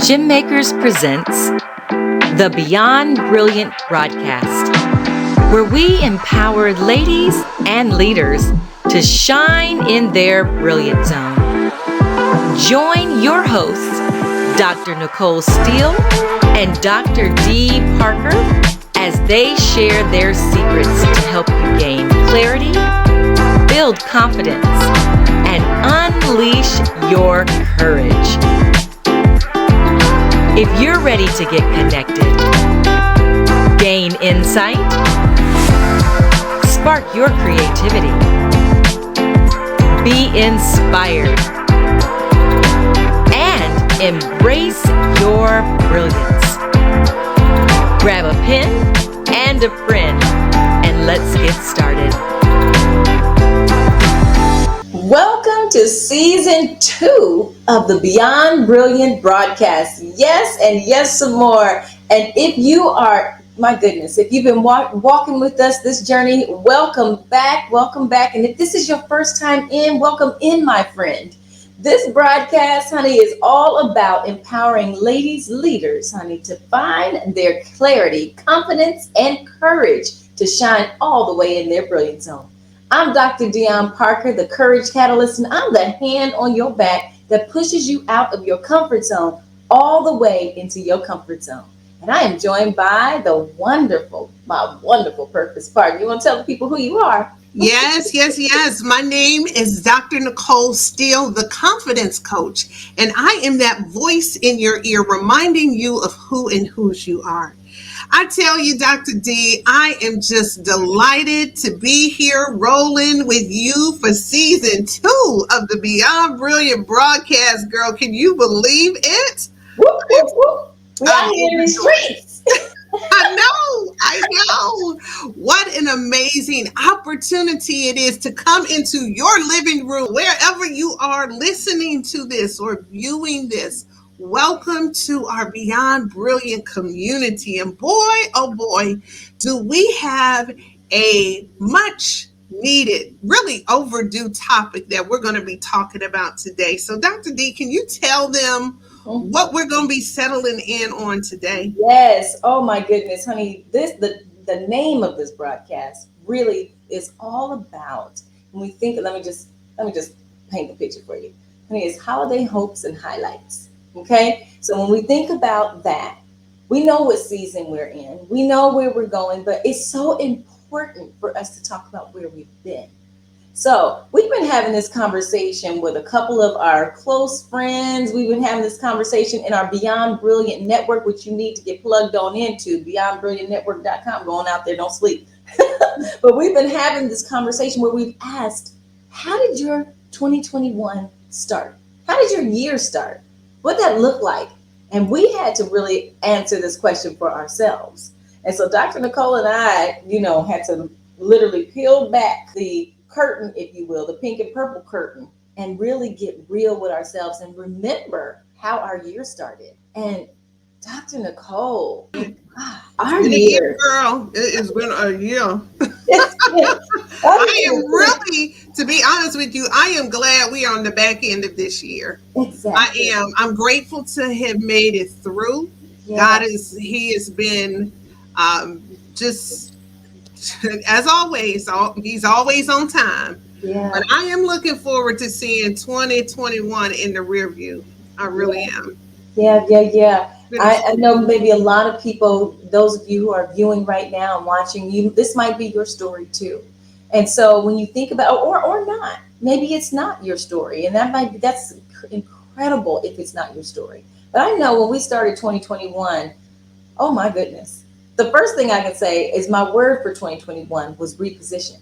Gym Makers presents the Beyond Brilliant broadcast, where we empower ladies and leaders to shine in their brilliant zone. Join your hosts, Dr. Nicole Steele and Dr. DeYonne Parker, as they share their secrets to help you gain clarity, build confidence, and unleash your courage. If you're ready to get connected, gain insight, spark your creativity, be inspired, and embrace your brilliance, grab a pen and a friend, and let's get started. Welcome to season 2 of the Beyond Brilliant broadcast. Yes, and yes, some more. And if you are, my goodness, if you've been walking with us this journey, welcome back. And if this is your first time in, welcome in, my friend. This broadcast, honey, is all about empowering ladies, leaders, honey, to find their clarity, confidence, and courage to shine all the way in their brilliant zone. I'm Dr. DeYonne Parker, the Courage Catalyst, and I'm the hand on your back that pushes you out of your comfort zone all the way into your comfort zone. And I am joined by my wonderful purpose partner. You want to tell the people who you are? Yes. My name is Dr. Nicole Steele, the confidence coach, and I am that voice in your ear reminding you of who and whose you are. I tell you, Dr. D, I am just delighted to be here rolling with you for season 2 of the Beyond Brilliant broadcast, girl. Can you believe it? Whoop, whoop, whoop. We out here in the streets. I know. What an amazing opportunity it is to come into your living room, wherever you are listening to this or viewing this. Welcome to our Beyond Brilliant community. And boy, oh boy, do we have a much needed, really overdue topic that we're going to be talking about today. So Dr. D, can you tell them what we're going to be settling in on today? Yes. Oh my goodness, honey. The name of this broadcast really is all about, when we think, let me just paint the picture for you. Honey, it's holiday hopes and highlights. Okay, so when we think about that, we know what season we're in, we know where we're going, but it's so important for us to talk about where we've been. So we've been having this conversation with a couple of our close friends. We've been having this conversation in our Beyond Brilliant Network, which you need to get plugged on into, beyondbrilliantnetwork.com. Going out there, don't sleep. But we've been having this conversation where we've asked, how did your 2021 start? How did your year start? What that looked like? And we had to really answer this question for ourselves. And so Dr. Nicole and I, had to literally peel back the curtain, if you will, the pink and purple curtain, and really get real with ourselves and remember how our year started. And Dr. Nicole, our year, girl, it's been a year. I am really, to be honest with you, I am glad we are on the back end of this year. Exactly. I'm grateful to have made it through. Yeah. He has been just, as always, he's always on time. Yeah. But I am looking forward to seeing 2021 in the rear view. I really am. Yeah. I know maybe a lot of people, those of you who are viewing right now and watching you, this might be your story too. And so when you think about, or not, maybe it's not your story. And that's incredible if it's not your story. But I know when we started 2021, oh my goodness. The first thing I can say is my word for 2021 was reposition.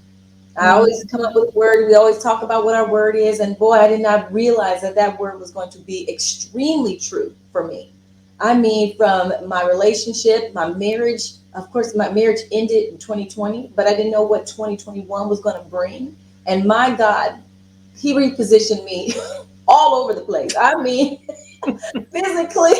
I always come up with a word. We always talk about what our word is. And boy, I did not realize that word was going to be extremely true for me. I mean, from my relationship, my marriage, of course, my marriage ended in 2020, but I didn't know what 2021 was going to bring. And my God, he repositioned me all over the place. I mean, physically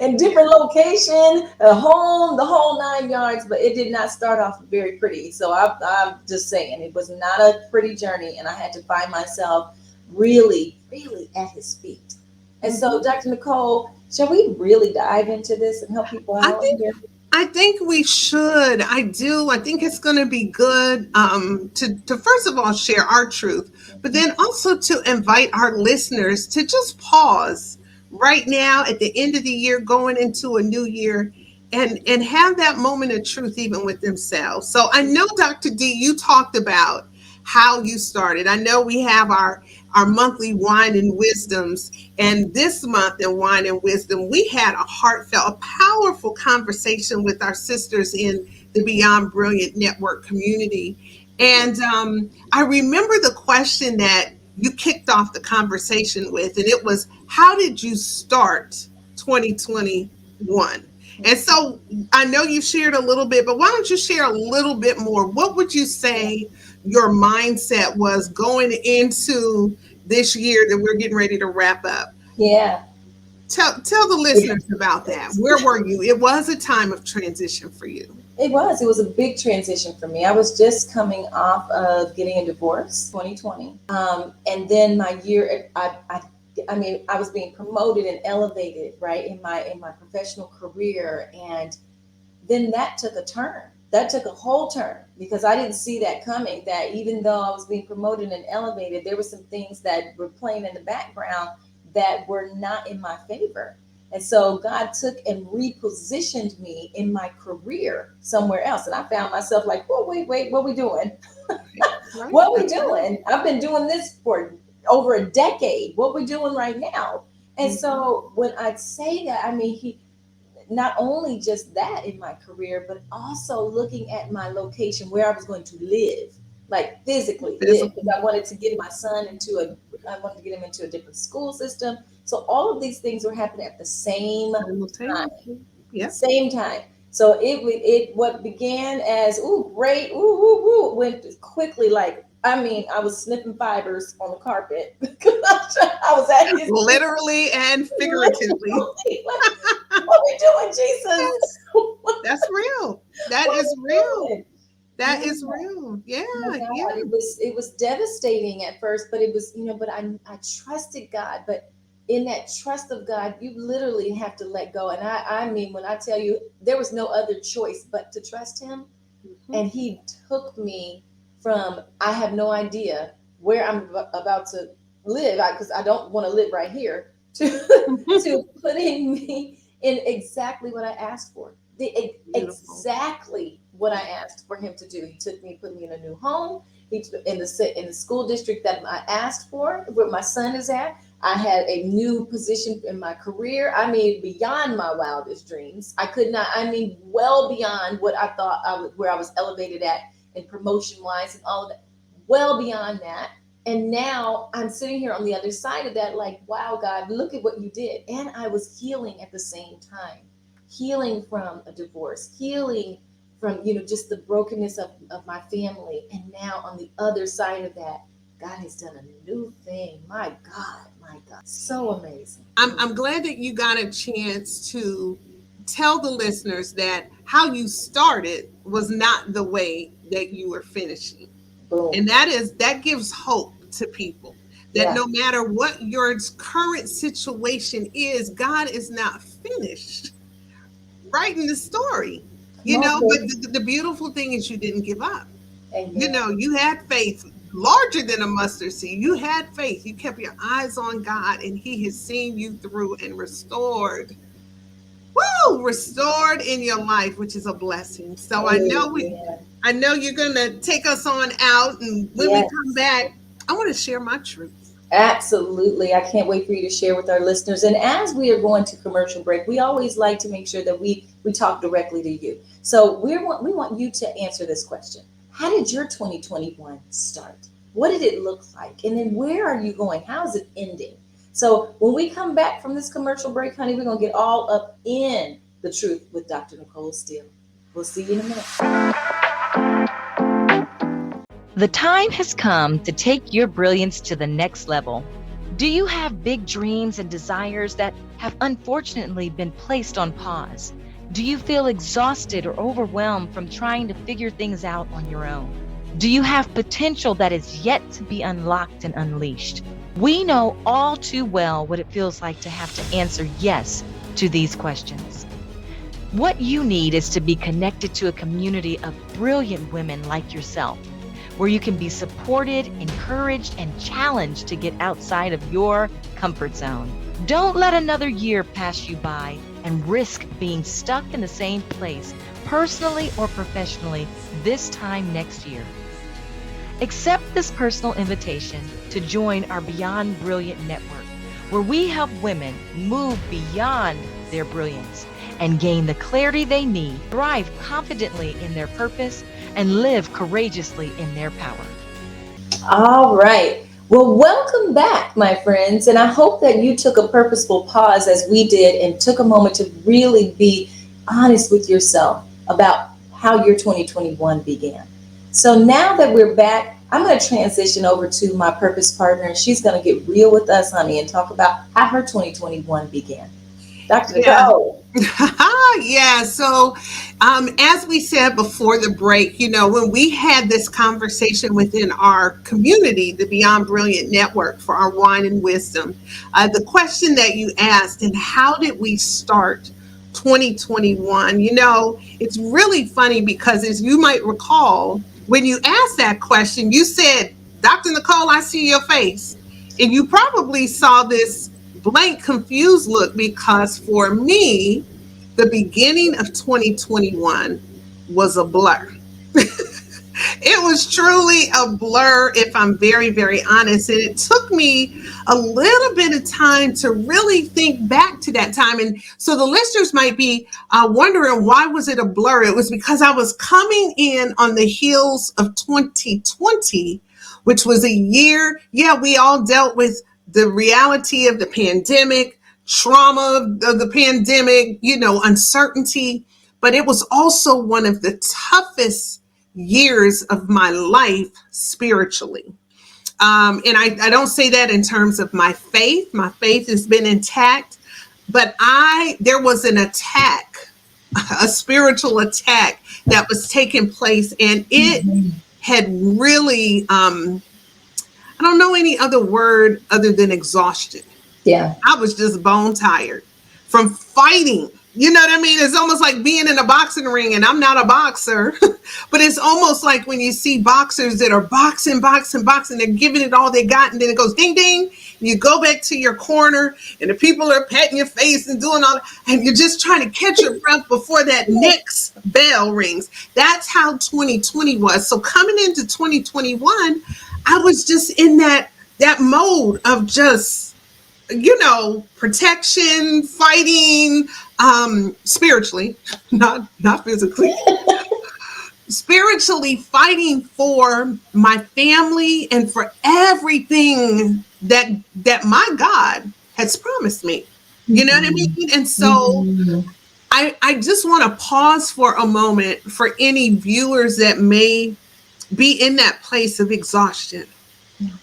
in different location, a home, the whole 9 yards, but it did not start off very pretty. So I'm just saying it was not a pretty journey. And I had to find myself really, really at his feet. And so, Dr. Nicole, shall we really dive into this and help people I out think here? I think we should. I do. I think it's going to be good to first of all share our truth, but then also to invite our listeners to just pause right now at the end of the year, going into a new year, and have that moment of truth even with themselves. So I know, Dr. D, you talked about how you started. I know we have our monthly wine and wisdoms, and this month in Wine and Wisdom, we had a heartfelt, a powerful conversation with our sisters in the Beyond Brilliant Network community. And I remember the question that you kicked off the conversation with, and it was, how did you start 2021? And so I know you shared a little bit, but why don't you share a little bit more? What would you say your mindset was going into this year that we're getting ready to wrap up? Yeah. Tell the listeners about that. Where were you? It was a time of transition for you. It was. It was a big transition for me. I was just coming off of getting a divorce, 2020, and then my year. I mean, I was being promoted and elevated, right, in my professional career, and then that took a turn. That took a whole turn because I didn't see that coming. That even though I was being promoted and elevated, there were some things that were playing in the background that were not in my favor. And so God took and repositioned me in my career somewhere else. And I found myself like, whoa, wait, what we doing? Right. What we doing? I've been doing this for over a decade. What we doing right now? And so when I say that, I mean, he not only just that in my career, but also looking at my location where I was going to live, like physically live. Because I wanted to get my son I wanted to get him into a different school system. So all of these things were happening at the same time. Yeah. Same time. So it what began as great, went quickly like, I mean, I was sniffing fibers on the carpet because I was at his Literally and figuratively. What we doing, Jesus? That's real. That is real. That is real. Yeah. Yeah. It was devastating at first, but it was, but I trusted God. But in that trust of God, you literally have to let go. And I mean, when I tell you, there was no other choice but to trust him. And he took me from, I have no idea where I'm about to live, because I don't want to live right here, to putting me in exactly what I asked for. Exactly what I asked for him to do. He took me, put me in a new home. He in the school district that I asked for, where my son is at. I had a new position in my career. I mean, beyond my wildest dreams. I could not. I mean, well beyond what I thought where I was elevated at in promotion wise and all of that. Well beyond that. And now I'm sitting here on the other side of that, like, wow, God, look at what you did. And I was healing at the same time, healing from a divorce, healing from, just the brokenness of my family. And now on the other side of that, God has done a new thing. My God, so amazing. I'm glad that you got a chance to tell the listeners that how you started was not the way that you were finishing. Boom. And that gives hope to people that no matter what your current situation is, God is not finished writing the story. But the beautiful thing is you didn't give up. Amen. You had faith larger than a mustard seed. You had faith. You kept your eyes on God, and he has seen you through and restored in your life, which is a blessing. So I know you're going to take us on out, and when we come back, I want to share my truth. Absolutely. I can't wait for you to share with our listeners. And as we are going to commercial break, we always like to make sure that we talk directly to you. So we want you to answer this question. How did your 2021 start? What did it look like? And then where are you going? How is it ending? So when we come back from this commercial break, honey, we're going to get all up in the truth with Dr. Nicole Steele. We'll see you in a minute. The time has come to take your brilliance to the next level. Do you have big dreams and desires that have unfortunately been placed on pause? Do you feel exhausted or overwhelmed from trying to figure things out on your own? Do you have potential that is yet to be unlocked and unleashed? We know all too well what it feels like to have to answer yes to these questions. What you need is to be connected to a community of brilliant women like yourself, where you can be supported, encouraged, and challenged to get outside of your comfort zone. Don't let another year pass you by and risk being stuck in the same place, personally or professionally, this time next year. Accept this personal invitation to join our Beyond Brilliant network, where we help women move beyond their brilliance and gain the clarity they need, thrive confidently in their purpose, and live courageously in their power. All right. Well, welcome back, my friends. And I hope that you took a purposeful pause as we did and took a moment to really be honest with yourself about how your 2021 began. So now that we're back, I'm going to transition over to my purpose partner, and she's going to get real with us, honey, and talk about how her 2021 began. Dr. Nicole. Yeah. So, as we said before the break, when we had this conversation within our community, the Beyond Brilliant Network for our wine and wisdom, the question that you asked, and how did we start 2021? It's really funny because, as you might recall, when you asked that question, you said, Dr. Nicole, I see your face. And you probably saw this blank, confused look, because for me, the beginning of 2021 was a blur. It was truly a blur, if I'm very, very honest. And it took me a little bit of time to really think back to that time. And so the listeners might be wondering, why was it a blur? It was because I was coming in on the heels of 2020, which was a year. Yeah, we all dealt with the reality of the pandemic, trauma of the pandemic, uncertainty. But it was also one of the toughest years of my life spiritually. And I don't say that in terms of my faith. My faith has been intact, but there was an attack, a spiritual attack that was taking place, and it had really, I don't know any other word other than exhaustion. Yeah. I was just bone tired from fighting. You know what I mean? It's almost like being in a boxing ring, and I'm not a boxer, but it's almost like when you see boxers that are boxing, they're giving it all they got, and then it goes ding, ding, and you go back to your corner, and the people are patting your face and doing all that, and you're just trying to catch your breath before that next bell rings. That's how 2020 was. So coming into 2021, I was just in that mode of just, protection, fighting, spiritually, not physically, spiritually fighting for my family and for everything that my God has promised me. You know what I mean? And so I just want to pause for a moment for any viewers that may be in that place of exhaustion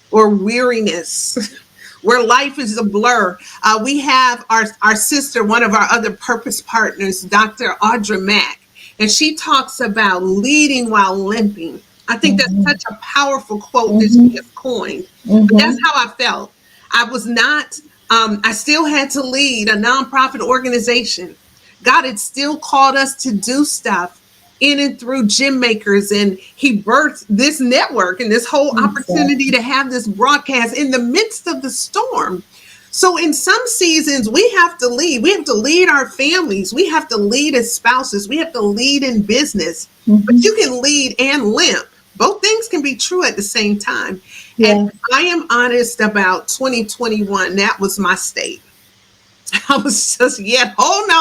or weariness, where life is a blur. We have our sister, one of our other purpose partners, Dr. Audra Mack, and she talks about leading while limping. I think that's such a powerful quote that she has coined. But that's how I felt. I was not, I still had to lead a nonprofit organization. God had still called us to do stuff in and through Gym Makers, and he birthed this network and this whole opportunity to have this broadcast in the midst of the storm. So in some seasons we have to lead. We have to lead our families. We have to lead as spouses. We have to lead in business. But you can lead and limp. Both things can be true at the same time. And I am honest about 2021. That was my state. I was just yet holding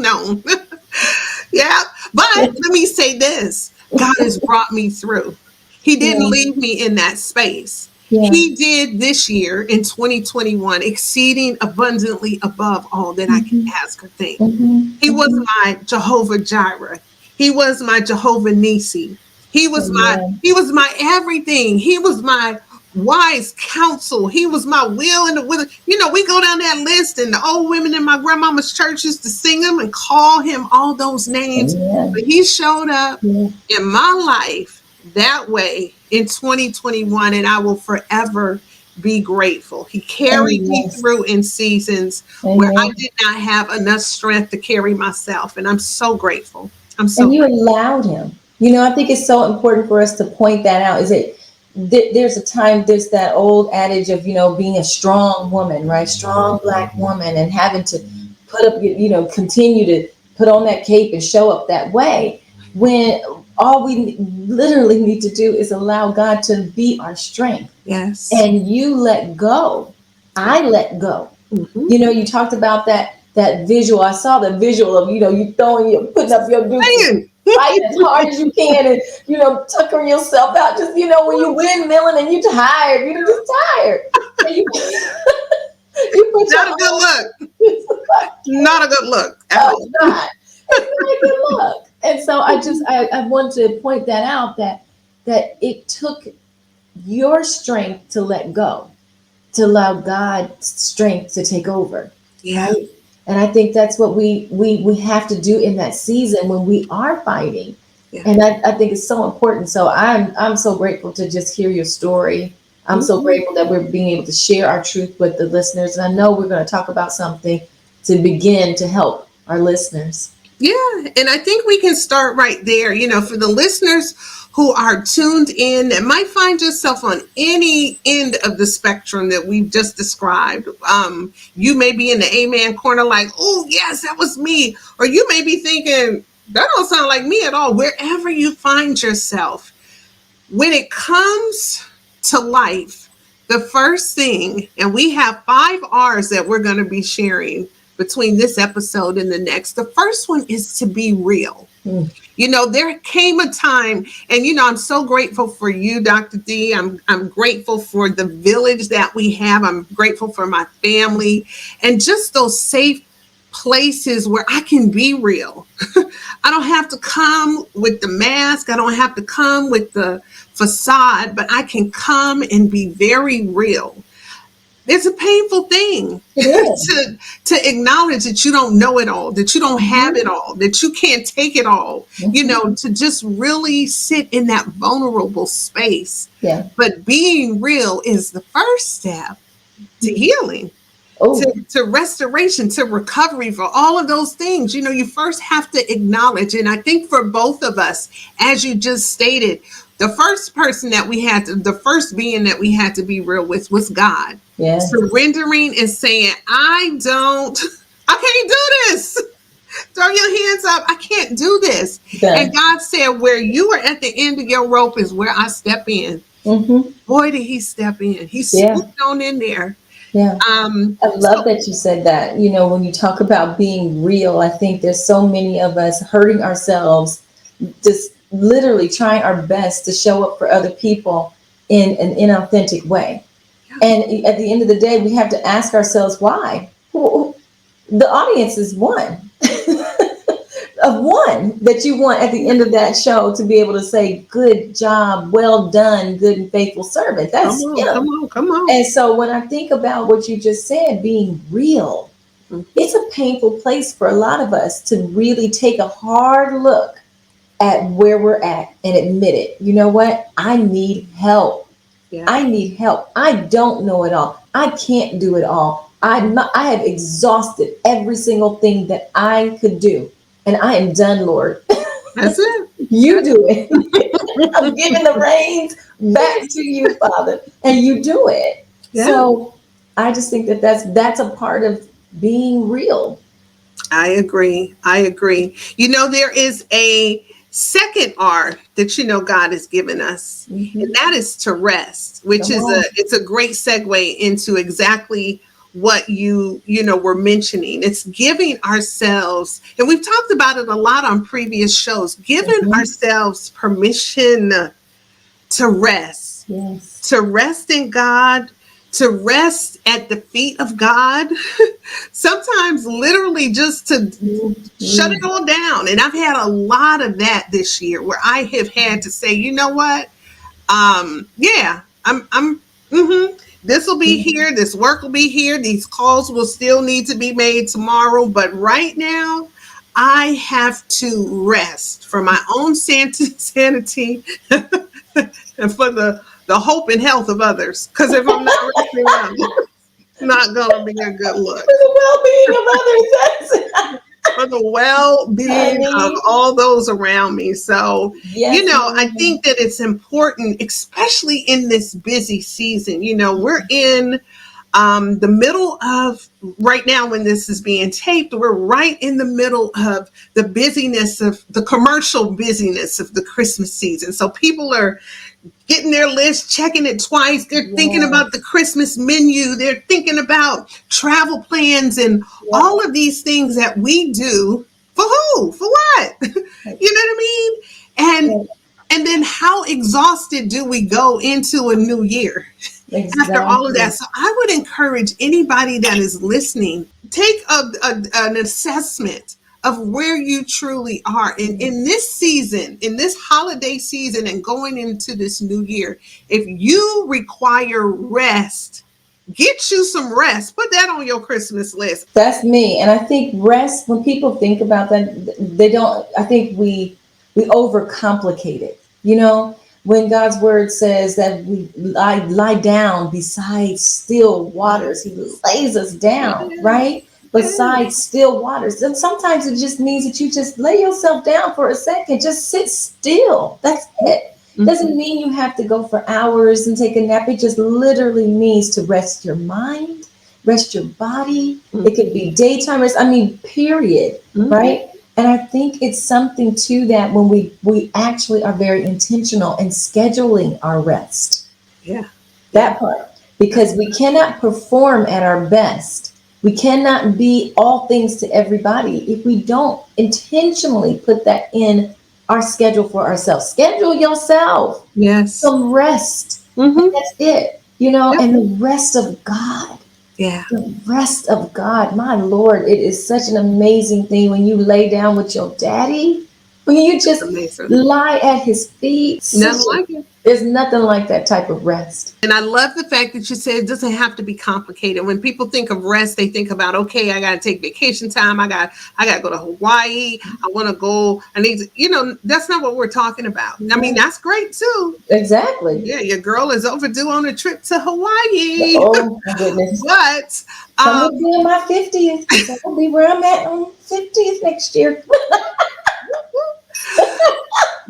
on. Yeah. But let me say this. God has brought me through. He didn't leave me in that space. He did this year in 2021, exceeding abundantly above all that I can ask or think. He was my Jehovah Jireh. He was my Jehovah Nissi. He was my everything. He was my wise counsel. He was my will and the will. We go down that list, and the old women in my grandmama's church used to sing him and call him all those names. But he showed up in my life that way in 2021, and I will forever be grateful. He carried me Yes. through in seasons where I Amen. did not have enough strength to carry myself. And I'm so grateful. I'm so And you grateful. allowed him. I think it's so important for us to point that out. Is it there's a time, there's that old adage of, being a strong woman, right? Strong black woman, and having to put up, continue to put on that cape and show up that way, when all we literally need to do is allow God to be our strength. Yes. And you let go. I let go. Mm-hmm. You talked about that visual. I saw the visual of, you putting up your dukes and Man. fighting as hard as you can, and tuckering yourself out. Just when you windmilling and you're tired, you're just tired. And you you put Not your a good look. arms. Not a good look at Oh, all. it's not. It's not a good look. And so I want to point that out, that it took your strength to let go, to allow God's strength to take over. Yeah. Right. And I think that's what we have to do in that season when we are fighting. Yeah. And I think it's so important. So I'm so grateful to just hear your story. I'm so grateful that we're being able to share our truth with the listeners. And I know we're going to talk about something to begin to help our listeners. Yeah, and I think we can start right there. For the listeners who are tuned in that might find yourself on any end of the spectrum that we've just described. You may be in the amen corner like, oh, yes, that was me. Or you may be thinking, that don't sound like me at all. Wherever you find yourself, when it comes to life, the first thing, and we have 5 R's that we're going to be sharing between this episode and the next. The first one is to be real. There came a time, and I'm so grateful for you, Dr. D. I'm grateful for the village that we have. I'm grateful for my family and just those safe places where I can be real. I don't have to come with the mask. I don't have to come with the facade, but I can come and be very real. It's a painful thing to acknowledge that you don't know it all, that you don't have it all, that you can't take it all, to just really sit in that vulnerable space. Yeah. But being real is the first step to healing, to restoration, to recovery, for all of those things. You first have to acknowledge. And I think for both of us, as you just stated, the first being that we had to be real with was God. Yes. Surrendering and saying, I can't do this. Throw your hands up. I can't do this. Yeah. And God said, where you are at the end of your rope is where I step in. Boy, did he step in. He swooped on in there. Yeah. I love that you said that. When you talk about being real, I think there's so many of us hurting ourselves, just literally trying our best to show up for other people in an inauthentic way. And at the end of the day, we have to ask ourselves why. The audience is one of one that you want at the end of that show to be able to say, good job, well done, good and faithful servant. That's come on. And so when I think about what you just said, being real, it's a painful place for a lot of us to really take a hard look at where we're at and admit it. You know what? I need help. Yeah. I need help. I don't know it all. I can't do it all. I have exhausted every single thing that I could do. And I am done, Lord. That's it. You do it. I'm giving the reins back to you, Father. And you do it. Yeah. So I just think that's a part of being real. I agree. There is a second R that God has given us, and that is to rest, which it's a great segue into exactly what you were mentioning. It's giving ourselves, and we've talked about it a lot on previous shows, giving ourselves permission to rest. Yes. To rest in God, to rest at the feet of God, sometimes literally just to shut it all down. And I've had a lot of that this year where I have had to say, you know what? This will be here. This work will be here. These calls will still need to be made tomorrow. But right now, I have to rest for my own sanity and for the the hope and health of others. Because if I'm not resting well, it's not gonna be a good look. For the well-being of others. That's For the well-being of all those around me. So, yes, I think that it's important, especially in this busy season. We're in the middle of, right now when this is being taped, we're right in the middle of the busyness of the commercial busyness of the Christmas season. So people are getting their list, checking it twice. They're thinking about the Christmas menu. They're thinking about travel plans and all of these things that we do. For who? For what? You know what I mean? And then how exhausted do we go into a new year after all of that? So I would encourage anybody that is listening, take an assessment of where you truly are in this season, in this holiday season, and going into this new year. If you require rest, get you some rest. Put that on your Christmas list. That's me. And I think rest, when people think about that, they don't, I think we overcomplicate it. When God's word says that we lie down beside still waters, he lays us down, right? Beside still waters. And sometimes it just means that you just lay yourself down for a second, just sit still. That's it. Doesn't mean you have to go for hours and take a nap. It just literally means to rest your mind, rest your body. It could be daytime rest. Period, right? And I think it's something to that when we actually are very intentional in scheduling our rest. Yeah. That part. Because we cannot perform at our best. We cannot be all things to everybody if we don't intentionally put that in our schedule for ourselves. Schedule yourself. Yes. Some rest. That's it. And the rest of God. Yeah. The rest of God, my Lord, it is such an amazing thing when you lay down with your daddy, when you just lie at his feet. Nothing like it. There's nothing like that type of rest. And I love the fact that you said it doesn't have to be complicated. When people think of rest, they think about, okay, I got to take vacation time. I got to go to Hawaii. I want to go. I need to, that's not what we're talking about. I mean, that's great too. Exactly. Yeah. Your girl is overdue on a trip to Hawaii. Oh my goodness. But I'm going to be in my 50th. I'll be where I'm at on 50th next year.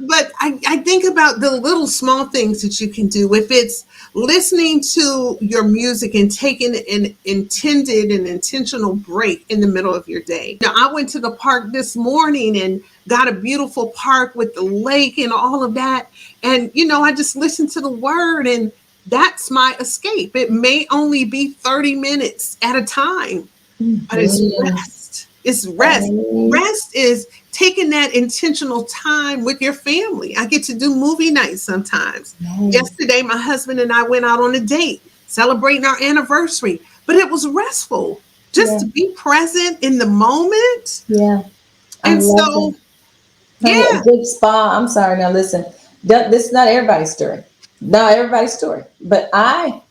But I think about the little small things that you can do. If it's listening to your music and taking an intended and intentional break in the middle of your day. Now, I went to the park this morning and got a beautiful park with the lake and all of that. And, I just listened to the word, and that's my escape. It may only be 30 minutes at a time, but it's rest. It's rest. Rest is taking that intentional time with your family. I get to do movie nights sometimes. Yesterday, my husband and I went out on a date, celebrating our anniversary, but it was restful just to be present in the moment. Yeah. And so, a good spa. I'm sorry. Now listen, this is not everybody's story. Not everybody's story, but I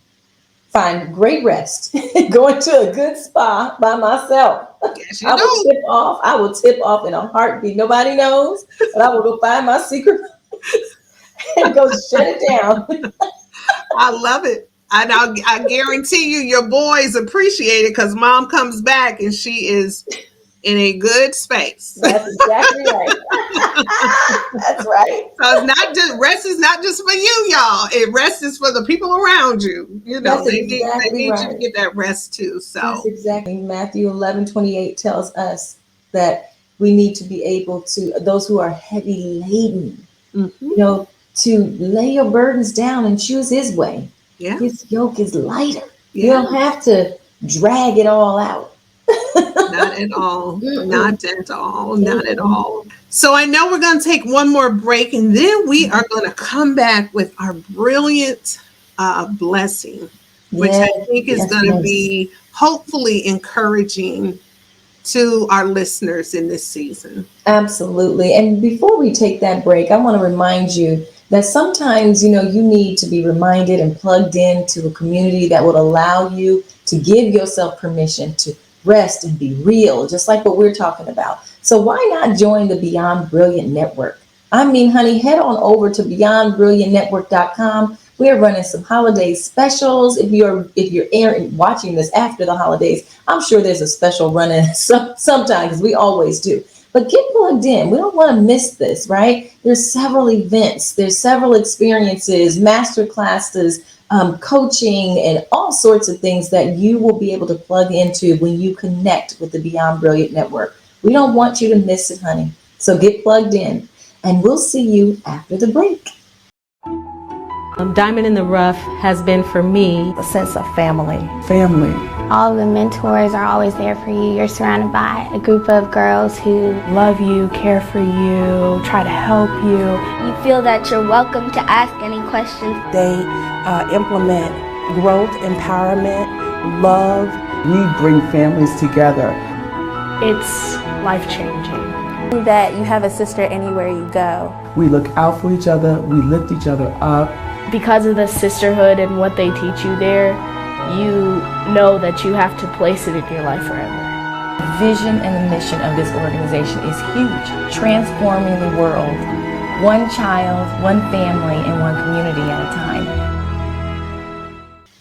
find great rest going to a good spa by myself. Yes, I will tip off in a heartbeat. Nobody knows, but I will go find my secret and go shut it down. I love it. I guarantee you your boys appreciate it because mom comes back and she is in a good space. That's exactly right. That's right. So it's not just rest is not just for you, y'all. Rest is for the people around you. They need you to get that rest too. So that's exactly. Matthew 11:28 tells us that we need to be able to, those who are heavy laden, to lay your burdens down and choose his way. Yeah. His yoke is lighter. You don't have to drag it all out. Not at all. Not at all. Not at all. So I know we're going to take one more break, and then we are going to come back with our brilliant blessing, which I think is going to be hopefully encouraging to our listeners in this season. Absolutely. And before we take that break, I want to remind you that sometimes, you need to be reminded and plugged into a community that would allow you to give yourself permission to rest and be real, just like what we're talking about. So why not join the Beyond Brilliant Network? I mean, honey, head on over to beyondbrilliantnetwork.com. We are running some holiday specials. If you're watching this after the holidays, I'm sure there's a special running sometime, because we always do. But get plugged in. We don't want to miss this, right? There's several events, there's several experiences, master classes, coaching, and all sorts of things that you will be able to plug into when you connect with the Beyond Brilliant Network. We don't want you to miss it, honey. So get plugged in, and we'll see you after the break. Diamond in the Rough has been for me a sense of family. All the mentors are always there for you. You're surrounded by a group of girls who Love you, care for you, try to help you. you feel that you're welcome to ask any questions. They implement growth, empowerment, love. We bring families together. It's life-changing. That you have a sister anywhere you go. We look out for each other. We lift each other up. Because of the sisterhood and what they teach you there, you know that you have to place it in your life forever. The vision and the mission of this organization is huge, transforming the world, one child, one family, and one community at a time.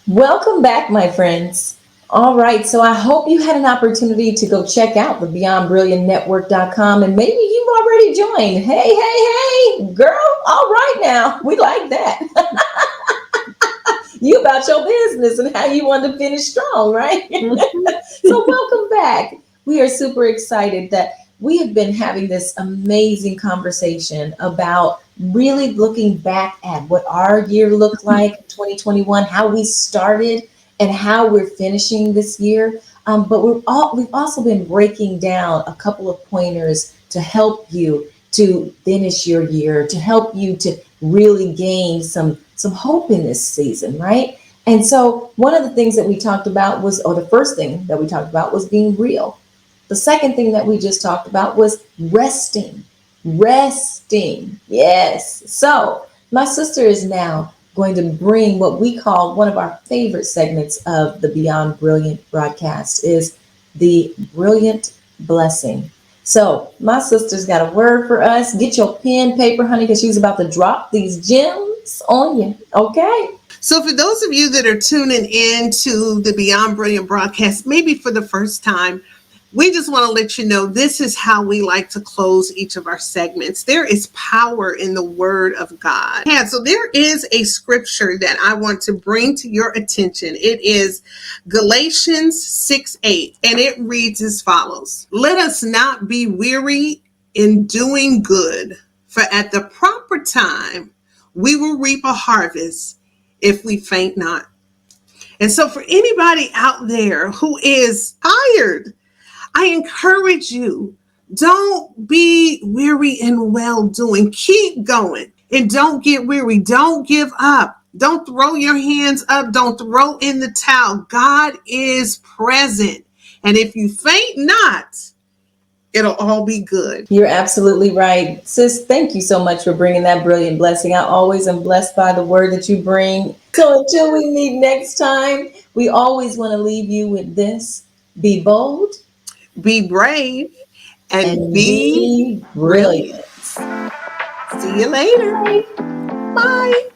Welcome back, my friends. All right, so I hope you had an opportunity to go check out the BeyondBrilliantNetwork.com, and maybe you've already joined. Hey, girl, all right now. We like that. You about your business and how you want to finish strong, right? So welcome back. We are super excited that we have been having this amazing conversation about really looking back at what our year looked like, 2021, how we started, and how we're finishing this year. But we've also been breaking down a couple of pointers to help you to finish your year, to help you to really gain some hope in this season, right? And so one of the things that we talked about was, or the first thing that we talked about was being real. The second thing that we just talked about was resting. Yes. So my sister is now going to bring what we call one of our favorite segments of the Beyond Brilliant broadcast, is the Brilliant Blessing. So my sister's got a word for us. Get your pen, paper, honey, because she's about to drop these gems on you. Okay. So for those of you that are tuning in to the Beyond Brilliant broadcast, maybe for the first time, we just want to let you know this is how we like to close each of our segments. There is power in the word of God. Yeah, so there is a scripture that I want to bring to your attention. It is Galatians 6:8, and it reads as follows. Let us not be weary in doing good, for at the proper time we will reap a harvest if we faint not. And so for anybody out there who is tired, I encourage you, don't be weary in well doing. Keep going and don't get weary. Don't give up. Don't throw your hands up. Don't throw in the towel. God is present. And if you faint not, it'll all be good. You're absolutely right. Sis, thank you so much for bringing that brilliant blessing. I always am blessed by the word that you bring. So until we meet next time, we always want to leave you with this. Be bold. Be brave and be brilliant. See you later. Bye.